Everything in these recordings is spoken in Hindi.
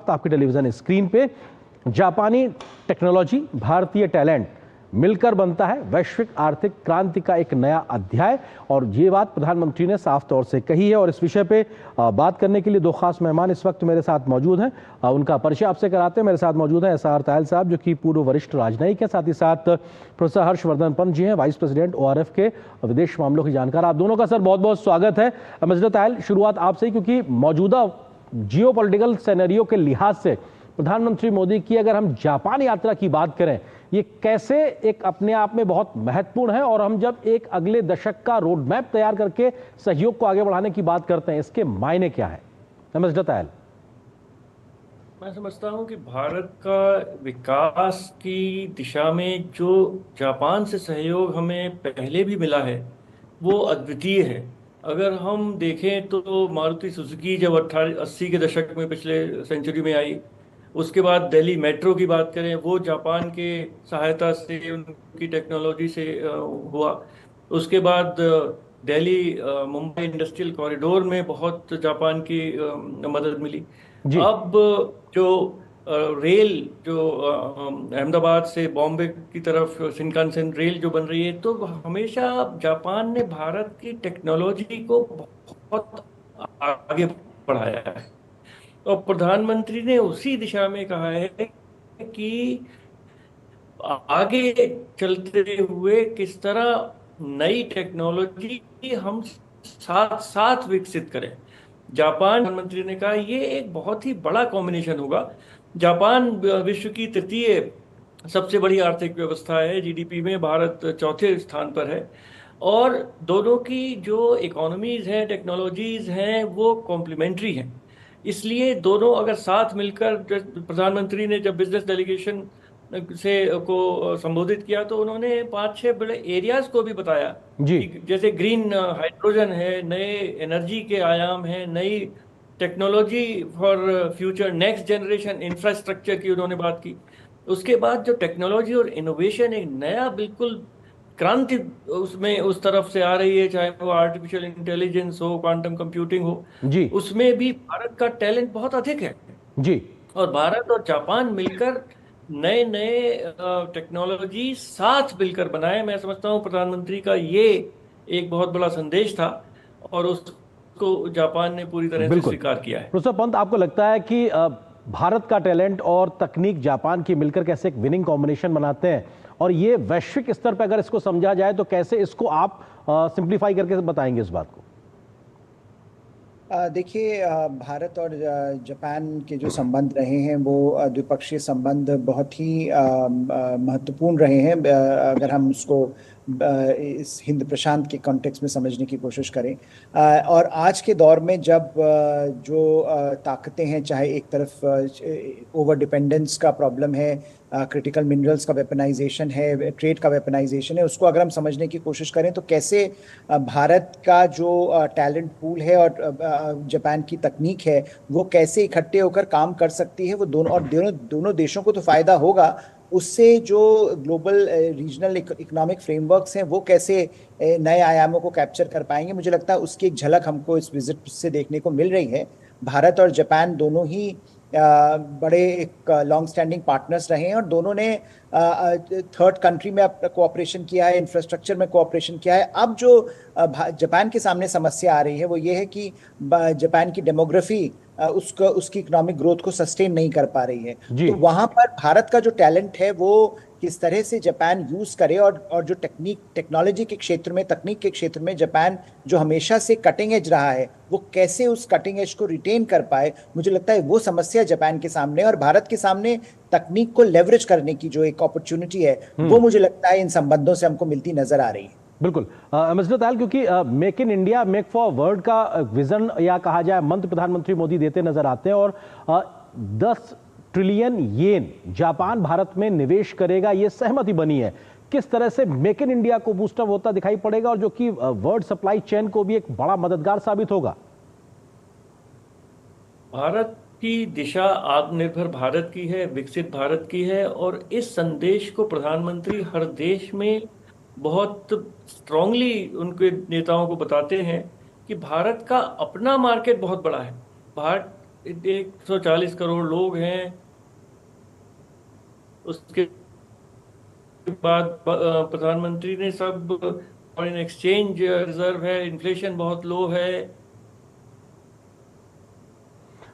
वक्त आपके टेलीविजन स्क्रीन पे। जापानी टेक्नोलॉजी, भारतीय टैलेंट मिलकर बनता है वैश्विक आर्थिक क्रांति का एक नया अध्याय, और ये बात प्रधानमंत्री ने साफ तौर से कही है। और इस विषय पे बात करने के लिए दो खास मेहमान इस वक्त मेरे साथ मौजूद हैं। उनका परिचय आपसे कराते हैं। मेरे साथ मौजूद हैं एसआर तायल साहब, जो कि पूर्व वरिष्ठ राजनयिक हैं। साथ ही साथ प्रोफेसर हर्षवर्धन पंत जी हैं, वाइस प्रेसिडेंट ORF के विदेश मामलों की जानकार। आप दोनों का सर बहुत बहुत स्वागत है। मिस्टर तायल, शुरुआत आपसे ही, क्योंकि मौजूदा जियो पॉलिटिकल सिनेरियो के लिहाज से प्रधानमंत्री मोदी की अगर हम जापान यात्रा की बात करें, ये कैसे एक अपने आप में बहुत महत्वपूर्ण है, और हम जब एक अगले दशक का रोड मैप तैयार करके सहयोग को आगे बढ़ाने की बात करते हैं, इसके मायने क्या है? मिस्टर तायल। मैं समझता हूं कि भारत का विकास की दिशा में जो जापान से सहयोग हमें पहले भी मिला है वो अद्वितीय है। अगर हम देखें तो मारुति सुजुकी जब 80 के दशक में पिछले सेंचुरी में आई, उसके बाद दिल्ली मेट्रो की बात करें, वो जापान के सहायता से, उनकी टेक्नोलॉजी से हुआ। उसके बाद दिल्ली मुंबई इंडस्ट्रियल कॉरिडोर में बहुत जापान की मदद मिली। जी अब जो रेल जो अहमदाबाद से बॉम्बे की तरफ शिनकानसेन रेल जो बन रही है, तो हमेशा जापान ने भारत की टेक्नोलॉजी को बहुत आगे बढ़ाया है। और प्रधानमंत्री ने उसी दिशा में कहा है कि आगे चलते हुए किस तरह नई टेक्नोलॉजी हम साथ साथ विकसित करें। जापान, प्रधानमंत्री ने कहा, ये एक बहुत ही बड़ा कॉम्बिनेशन होगा। जापान विश्व की तृतीय सबसे बड़ी आर्थिक व्यवस्था है, जीडीपी में भारत चौथे स्थान पर है, और दोनों की जो इकोनॉमीज हैं, टेक्नोलॉजीज हैं, वो कॉम्प्लीमेंट्री हैं। इसलिए दोनों अगर साथ मिलकर, प्रधानमंत्री ने जब बिजनेस डेलीगेशन से को संबोधित किया तो उन्होंने 5-6 बड़े एरियाज को भी बताया जी कि जैसे ग्रीन हाइड्रोजन है, नए एनर्जी के आयाम हैं, नई technology for future, next generation infrastructure की उन्होंने बात की। उसके बाद जो टेक्नोलॉजी और इनोवेशन, एक नया बिल्कुल क्रांति उसमें उस तरफ से आ रही है, चाहे वो आर्टिफिशियल इंटेलिजेंस हो, क्वांटम कंप्यूटिंग हो, जी उसमें भी भारत का टैलेंट बहुत अधिक है। जी और भारत और जापान मिलकर नए नए टेक्नोलॉजी साथ मिलकर बनाए। मैं समझता हूँ प्रधानमंत्री का ये एक बहुत बड़ा संदेश था, और उसको जापान ने पूरी तरह से बिल्कुल। स्वीकार किया है। प्रोफेसर पंत, आपको लगता है कि भारत का टैलेंट और तकनीक जापान की मिलकर कैसे एक विनिंग कॉम्बिनेशन बनाते हैं, और ये वैश्विक स्तर पर अगर इसको समझा जाए तो कैसे इसको आप सिंप्लीफाई करके बताएंगे इस बात को? देखिए, भारत और जापान के जो संबंध रहे हैं वो द्विपक्षीय संबंध बहुत ही महत्वपूर्ण रहे हैं, अगर हम उसको इस हिंद प्रशांत के कॉन्टेक्स्ट में समझने की कोशिश करें। और आज के दौर में जब जो ताकतें हैं, चाहे एक तरफ ओवर डिपेंडेंस का प्रॉब्लम है, क्रिटिकल मिनरल्स का वेपनाइजेशन है, ट्रेड का वेपनाइजेशन है, उसको अगर हम समझने की कोशिश करें तो कैसे भारत का जो टैलेंट पूल है और जापान की तकनीक है वो कैसे इकट्ठे होकर काम कर सकती है, वो दोनों देशों को तो फायदा होगा। उससे जो ग्लोबल रीजनल इकोनॉमिक फ्रेमवर्क्स हैं वो कैसे नए आयामों को कैप्चर कर पाएंगे, मुझे लगता है उसकी एक झलक हमको इस विजिट से देखने को मिल रही है। भारत और जापान दोनों ही बड़े एक लॉन्ग स्टैंडिंग पार्टनर्स रहे हैं, और दोनों ने थर्ड कंट्री में कोऑपरेशन किया है, इंफ्रास्ट्रक्चर में कोऑपरेशन किया है। अब जो जापान के सामने समस्या आ रही है वो ये है कि जापान की डेमोग्राफी उसकी इकोनॉमिक ग्रोथ को सस्टेन नहीं कर पा रही है। तो वहां पर भारत का जो टैलेंट है वो किस तरह से जापान यूज करे, और जो टेक्नोलॉजी के क्षेत्र में, तकनीक के क्षेत्र में जापान जो हमेशा से कटिंग एज रहा है, वो कैसे उस कटिंग एज को रिटेन कर पाए, मुझे लगता है वो समस्या जापान के सामने और भारत के सामने तकनीक को लेवरेज करने की जो एक अपॉर्चुनिटी है वो मुझे लगता है इन संबंधों से हमको मिलती नजर आ रही है। बिल्कुल मिस्टर तायल, क्योंकि make in India make for world का विजन या कहा जाए मंत्र प्रधानमंत्री मोदी देते नजर आते हैं, और 10 ट्रिलियन येन जापान भारत में निवेश करेगा, ये सहमति बनी है। किस तरह से मेक इन इंडिया को बूस्टअप होता दिखाई पड़ेगा, और जो कि वर्ल्ड सप्लाई चेन को भी एक बड़ा मददगार साबित होगा? भारत की दिशा आत्मनिर्भर भारत की है, विकसित भारत की है, और इस संदेश को प्रधानमंत्री हर देश में बहुत स्ट्रांगली उनके नेताओं को बताते हैं कि भारत का अपना मार्केट बहुत बड़ा है। भारत 140 करोड़ लोग हैं। उसके बाद प्रधानमंत्री ने सब फॉरेन एक्सचेंज रिजर्व है, इन्फ्लेशन बहुत लो है।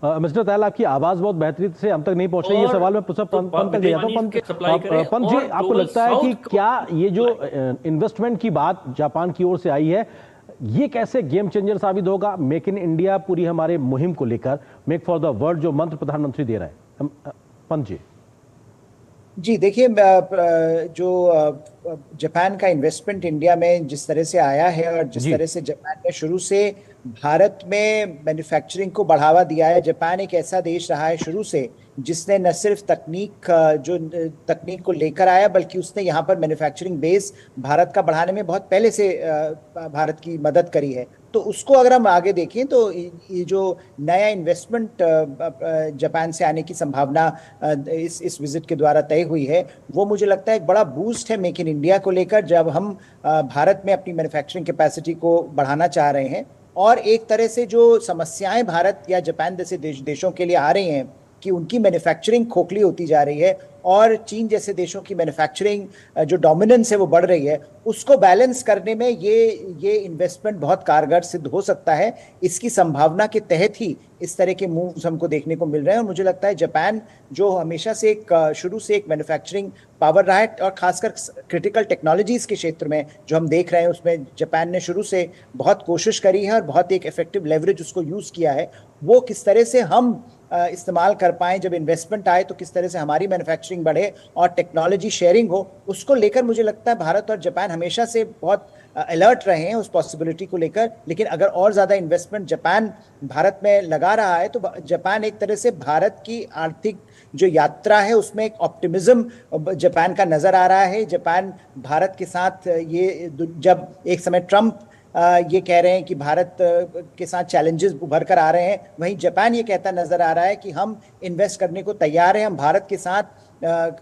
मिस्टर तैल, आपकी आवाज बहुत बेहतरीन से हम तक नहीं पहुंच रही। ये सवाल मैं पुष्प तो पंत तक ले जाता हूँ। सप्लाई करें। पंत जी, और आपको ग्लोबल लगता है कि साउथ क्या ये जो इन्वेस्टमेंट की बात जापान की ओर से आई है, ये कैसे गेम चेंजर साबित होगा मेक इन इंडिया पूरी हमारे मुहिम को लेकर, मेक फॉर द वर्ल्ड जो मंत्र प्रधानमंत्री दे रहे हैं? पंत जी। जी देखिए, जो जापान का इन्वेस्टमेंट इंडिया में जिस तरह से आया है और जिस जी। तरह से जापान ने शुरू से भारत में मैन्युफैक्चरिंग को बढ़ावा दिया है। जापान एक ऐसा देश रहा है शुरू से जिसने न सिर्फ तकनीक को लेकर आया, बल्कि उसने यहाँ पर मैन्युफैक्चरिंग बेस भारत का बढ़ाने में बहुत पहले से भारत की मदद करी है। तो उसको अगर हम आगे देखें तो ये जो नया इन्वेस्टमेंट जापान से आने की संभावना इस विजिट के द्वारा तय हुई है, वो मुझे लगता है एक बड़ा बूस्ट है मेक इन इंडिया को लेकर, जब हम भारत में अपनी मैन्युफैक्चरिंग कैपेसिटी को बढ़ाना चाह रहे हैं। और एक तरह से जो समस्याएं भारत या जापान जैसे देशों के लिए आ रही हैं कि उनकी मैन्युफैक्चरिंग खोखली होती जा रही है और चीन जैसे देशों की मैन्युफैक्चरिंग जो डोमिनेंस है वो बढ़ रही है, उसको बैलेंस करने में ये इन्वेस्टमेंट बहुत कारगर सिद्ध हो सकता है। इसकी संभावना के तहत ही इस तरह के मूव्स हमको देखने को मिल रहे हैं। और मुझे लगता है जापान जो हमेशा से शुरू से एक मैन्युफैक्चरिंग पावर रहा है, और खासकर क्रिटिकल टेक्नोलॉजीज के क्षेत्र में जो हम देख रहे हैं, उसमें जापान ने शुरू से बहुत कोशिश करी है और बहुत एक इफेक्टिव लेवरेज उसको यूज किया है। वो किस तरह से हम इस्तेमाल कर पाएं जब इन्वेस्टमेंट आए, तो किस तरह से हमारी मैन्युफैक्चरिंग बढ़े और टेक्नोलॉजी शेयरिंग हो, उसको लेकर मुझे लगता है भारत और जापान हमेशा से बहुत अलर्ट रहे हैं उस पॉसिबिलिटी को लेकर। लेकिन अगर और ज़्यादा इन्वेस्टमेंट जापान भारत में लगा रहा है तो जापान एक तरह से भारत की आर्थिक जो यात्रा है उसमें एक ऑप्टिमिज्म जापान का नज़र आ रहा है। जापान भारत के साथ ये, जब एक समय ट्रम्प ये कह रहे हैं कि भारत के साथ चैलेंजेस उभर कर आ रहे हैं, वहीं जापान ये कहता नजर आ रहा है कि हम इन्वेस्ट करने को तैयार हैं, हम भारत के साथ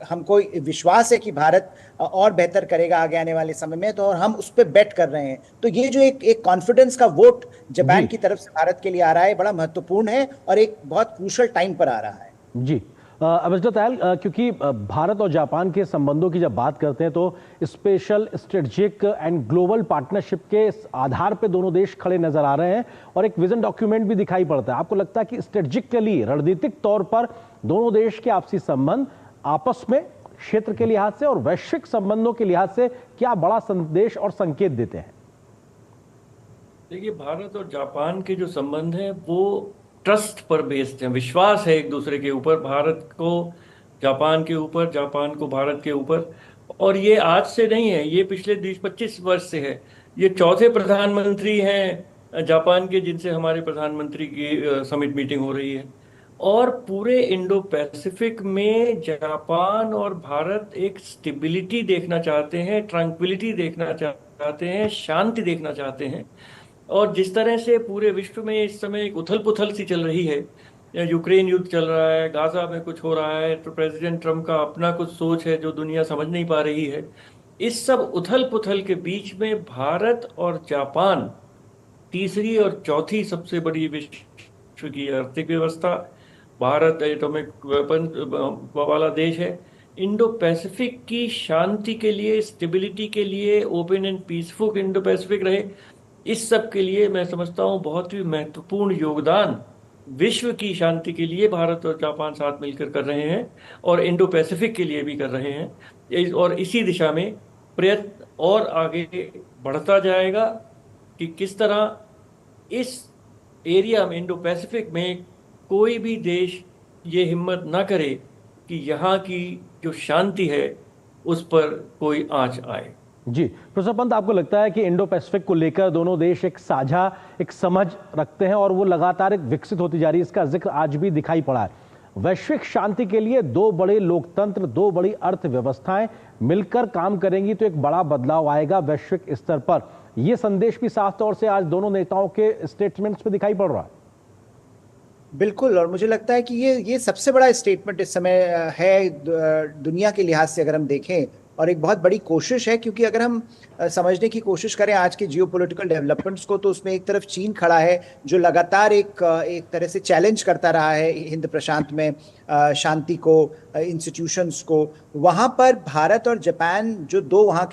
हमको विश्वास है कि भारत और बेहतर करेगा आगे आने वाले समय में, तो और हम उस पर बेट कर रहे हैं। तो ये जो एक कॉन्फिडेंस का वोट जापान की तरफ से भारत के लिए आ रहा है, बड़ा महत्वपूर्ण है और एक बहुत क्रूशल टाइम पर आ रहा है। जी मिस्टर तैल, क्योंकि भारत और जापान के संबंधों की जब बात करते हैं तो special strategic and global partnership के आधार पे दोनों देश खड़े नजर आ रहे हैं और एक विजन डॉक्यूमेंट भी दिखाई पड़ता है। आपको लगता है कि स्ट्रेटेजिकली रणनीतिक तौर पर दोनों देश के आपसी संबंध आपस में क्षेत्र के लिहाज से और वैश्विक संबंधों के लिहाज से क्या बड़ा संदेश और संकेत देते हैं? देखिए, भारत और जापान के जो संबंध हैं वो ट्रस्ट पर बेस्ड है, विश्वास है एक दूसरे के ऊपर, भारत को जापान के ऊपर, जापान को भारत के ऊपर। और ये आज से नहीं है, ये पिछले 20-25 वर्ष से है। ये चौथे प्रधानमंत्री हैं जापान के जिनसे हमारे प्रधानमंत्री की समिट मीटिंग हो रही है। और पूरे इंडो पैसिफिक में जापान और भारत एक स्टेबिलिटी देखना चाहते हैं, ट्रैंक्विलिटी देखना चाहते हैं, शांति देखना चाहते हैं। और जिस तरह से पूरे विश्व में इस समय एक उथल पुथल सी चल रही है, यूक्रेन युद्ध चल रहा है, गाजा में कुछ हो रहा है, तो प्रेसिडेंट ट्रम्प का अपना कुछ सोच है जो दुनिया समझ नहीं पा रही है। इस सब उथल पुथल के बीच में भारत और जापान तीसरी और चौथी सबसे बड़ी विश्व की आर्थिक व्यवस्था, भारत एटॉमिक वेपन वाला देश है। इंडो पैसिफिक की शांति के लिए, स्टेबिलिटी के लिए, open and peaceful Indo Pacific रहे, इस सब के लिए मैं समझता हूँ बहुत ही महत्वपूर्ण योगदान विश्व की शांति के लिए भारत और जापान साथ मिलकर कर रहे हैं और इंडो पैसिफिक के लिए भी कर रहे हैं। और इसी दिशा में प्रयत्न और आगे बढ़ता जाएगा कि किस तरह इस एरिया में, इंडो पैसिफिक में, कोई भी देश ये हिम्मत ना करे कि यहाँ की जो शांति है उस पर कोई आंच आए। जी प्रोफेसर पंत, आपको लगता है कि इंडो पैसिफिक को लेकर दोनों देश एक साझा एक समझ रखते हैं और वो लगातार एक विकसित होती जा रही है, इसका जिक्र आज भी दिखाई पड़ा है। वैश्विक शांति के लिए दो बड़े लोकतंत्र, दो बड़ी अर्थव्यवस्थाएं मिलकर काम करेंगी तो एक बड़ा बदलाव आएगा वैश्विक स्तर पर। यह संदेश भी साफ तौर से आज दोनों नेताओं के स्टेटमेंट्स में दिखाई पड़ रहा है। बिल्कुल, और मुझे लगता है कि ये सबसे बड़ा स्टेटमेंट इस समय है दुनिया के लिहाज से। अगर हम देखें और एक बहुत बड़ी कोशिश है, क्योंकि अगर हम समझने की कोशिश करें आज के जियोपॉलिटिकल डेवलपमेंट्स को, तो उसमें एक तरफ चीन खड़ा है जो लगातार एक तरह से चैलेंज करता रहा है हिंद प्रशांत में शांति को, इंस्टीट्यूशंस को। वहाँ पर भारत और जापान जो दो वहाँ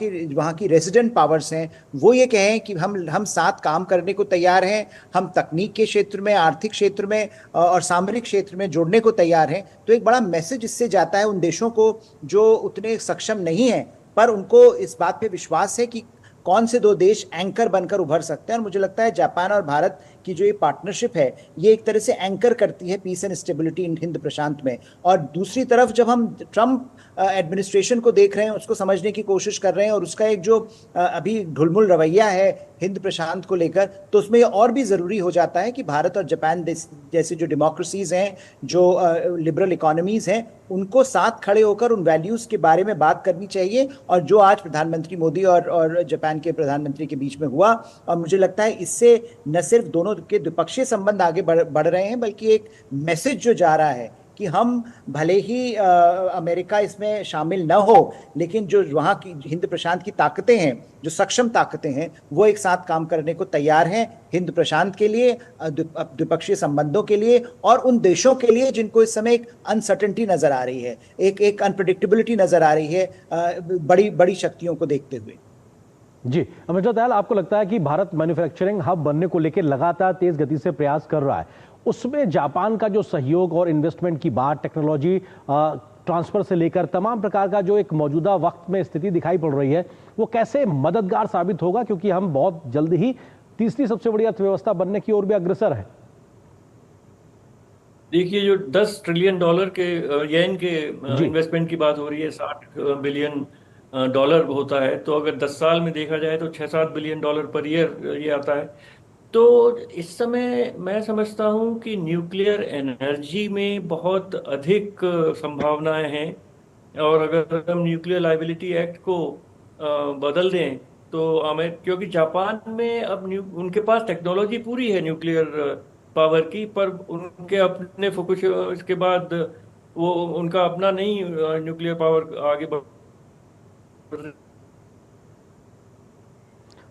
की रेजिडेंट पावर्स हैं, वो ये कहें कि हम साथ काम करने को तैयार हैं, हम तकनीक के क्षेत्र में, आर्थिक क्षेत्र में और सामरिक क्षेत्र में जुड़ने को तैयार हैं। तो एक बड़ा मैसेज इससे जाता है उन देशों को जो उतने सक्षम नहीं हैं, पर उनको इस बात पे विश्वास है कि कौन से दो देश एंकर बनकर उभर सकते हैं। और मुझे लगता है जापान और भारत की जो ये पार्टनरशिप है, ये एक तरह से एंकर करती है पीस एंड स्टेबिलिटी इन हिंद प्रशांत में। और दूसरी तरफ जब हम ट्रम्प एडमिनिस्ट्रेशन को देख रहे हैं, उसको समझने की कोशिश कर रहे हैं, और उसका एक जो अभी ढुलमुल रवैया है हिंद प्रशांत को लेकर, तो उसमें ये और भी ज़रूरी हो जाता है कि भारत और जापान जैसे जो डेमोक्रेसीज हैं, जो लिबरल इकोनॉमीज हैं, उनको साथ खड़े होकर उन वैल्यूज़ के बारे में बात करनी चाहिए। और जो आज प्रधानमंत्री मोदी और जापान के प्रधानमंत्री के बीच में हुआ, और मुझे लगता है इससे न सिर्फ दोनों के द्विपक्षीय संबंध आगे बढ़ रहे हैं, बल्कि एक मैसेज जो जा रहा है कि हम भले ही अमेरिका इसमें शामिल न हो, लेकिन जो वहाँ की हिंद प्रशांत की ताकतें हैं, जो सक्षम ताकतें हैं, वो एक साथ काम करने को तैयार हैं हिंद प्रशांत के लिए, द्विपक्षीय संबंधों के लिए, और उन देशों के लिए जिनको इस समय एक अनसर्टेनिटी नजर आ रही है, एक अनप्रेडिक्टेबिलिटी नजर आ रही है बड़ी बड़ी शक्तियों को देखते हुए। जी अमृता दयाल, आपको लगता है कि भारत मैन्युफैक्चरिंग हब बनने को लेकर लगातार तेज गति से प्रयास कर रहा है, उसमें जापान का जो सहयोग और इन्वेस्टमेंट की बात, टेक्नोलॉजी ट्रांसफर से लेकर तमाम प्रकार का जो एक मौजूदा वक्त में स्थिति दिखाई पड़ रही है, वो कैसे मददगार साबित होगा, क्योंकि हम बहुत जल्द ही तीसरी सबसे बड़ी अर्थव्यवस्था बनने की ओर भी अग्रसर है। देखिए, जो $10 ट्रिलियन के येन के इन्वेस्टमेंट की बात हो रही है, $60 बिलियन होता है, तो अगर 10 साल में देखा जाए तो $6-7 बिलियन पर ईयर ये आता है। तो इस समय मैं समझता हूँ कि न्यूक्लियर एनर्जी में बहुत अधिक संभावनाएं हैं, और अगर हम न्यूक्लियर लाइबिलिटी एक्ट को बदल दें तो हमें, क्योंकि जापान में अब उनके पास टेक्नोलॉजी पूरी है न्यूक्लियर पावर की, पर उनके अपने फुकुशिमा इसके बाद वो उनका अपना नहीं न्यूक्लियर पावर आगे बढ़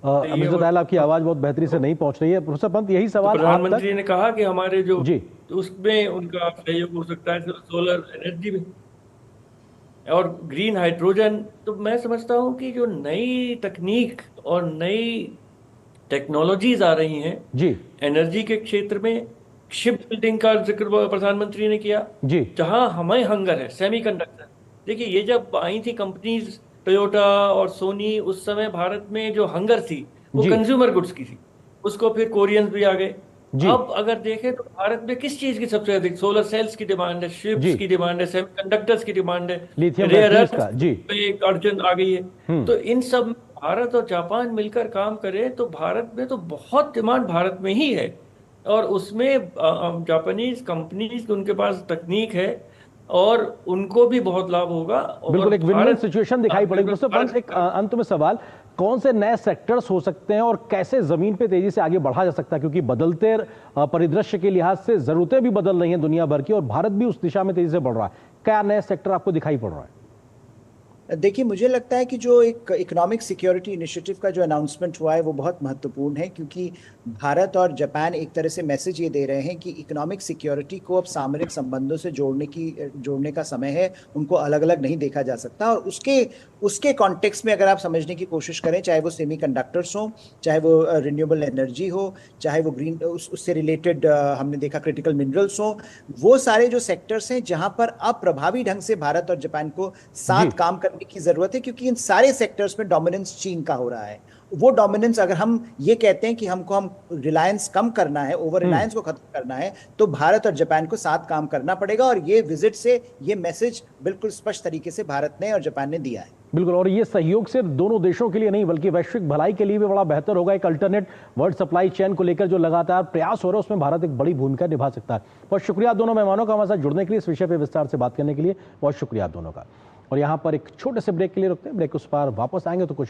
अमृता दयाल, आपकी आवाज बहुत बेहतरी से नहीं पहुंच रही है। प्रोफेसर पंत, यही सवाल प्रधानमंत्री ने कहा कि हमारे जो जी उसमें उनका सहयोग हो सकता है सोलर एनर्जी में और ग्रीन हाइड्रोजन। तो मैं समझता हूँ कि जो नई तकनीक और नई टेक्नोलॉजीज आ रही हैं जी एनर्जी के क्षेत्र में, शिप बिल्डिंग का जिक्र प्रधानमंत्री ने किया, जी जहां हमें हंगर है सेमीकंडक्टर। देखिए, ये जब आई थी कंपनीज टोयोटा और सोनी, उस समय भारत में जो हंगर थी वो कंज्यूमर गुड्स की थी, उसको फिर कोरियंस भी आ गए। अब अगर देखें तो भारत में किस चीज की सबसे अधिक, सोलर सेल्स की डिमांड है, शिप्स की डिमांड है, सेमीकंडक्टर्स की डिमांड है, रेयर अर्थ पे एक अड़चन आ गई है। तो इन सब भारत और जापान मिलकर काम करे तो भारत में तो बहुत डिमांड भारत में ही है, और उसमें जापानीज कंपनीज उनके पास तकनीक है और उनको भी बहुत लाभ होगा। बिल्कुल, एक विन-विन सिचुएशन दिखाई पड़ेगी। एक अंत में सवाल, कौन से नए सेक्टर्स हो सकते हैं और कैसे जमीन पे तेजी से आगे बढ़ा जा सकता है, क्योंकि बदलते परिदृश्य के लिहाज से जरूरतें भी बदल रही हैं दुनिया भर की, और भारत भी उस दिशा में तेजी से बढ़ रहा है। क्या नए सेक्टर आपको दिखाई पड़ रहा है? देखिए, मुझे लगता है कि जो एक इकोनॉमिक सिक्योरिटी इनिशिएटिव का जो अनाउंसमेंट हुआ है वो बहुत महत्वपूर्ण है, क्योंकि भारत और जापान एक तरह से मैसेज ये दे रहे हैं कि इकोनॉमिक सिक्योरिटी को अब सामरिक संबंधों से जोड़ने का समय है, उनको अलग अलग नहीं देखा जा सकता। और उसके कॉन्टेक्स्ट में अगर आप समझने की कोशिश करें, चाहे वो सेमीकंडक्टर्स हो, चाहे वो रिन्यूएबल एनर्जी हो, चाहे वो ग्रीन उससे रिलेटेड हमने देखा क्रिटिकल मिनरल्स हो, वो सारे जो सेक्टर्स हैं जहाँ पर अब प्रभावी ढंग से भारत और जापान को साथ काम करने की जरूरत है, क्योंकि इन सारे सेक्टर्स में डोमिनेंस चीन का हो रहा है। वो डोमिनेंस, अगर हम ये कहते हैं कि हम रिलायंस कम करना है, ओवर रिलायंस को खत्म करना है, तो भारत और जापान को साथ काम करना पड़ेगा। और ये विजिट से ये मैसेज बिल्कुल स्पष्ट तरीके से भारत ने और जापान ने दिया है। बिल्कुल, और ये सहयोग सिर्फ दोनों देशों के लिए नहीं बल्कि वैश्विक भलाई के लिए भी बड़ा बेहतर होगा। एक अल्टरनेट वर्ल्ड सप्लाई चेन को लेकर जो लगातार प्रयास हो रहा है, उसमें भारत एक बड़ी भूमिका निभा सकता है। बहुत शुक्रिया दोनों मेहमानों का हमारे साथ जुड़ने के लिए, इस विषय पर विस्तार से बात करने के लिए बहुत शुक्रिया दोनों का। और यहाँ पर एक छोटे से ब्रेक के लिए रुकते हैं, ब्रेक उस पार वापस आएंगे तो कुछ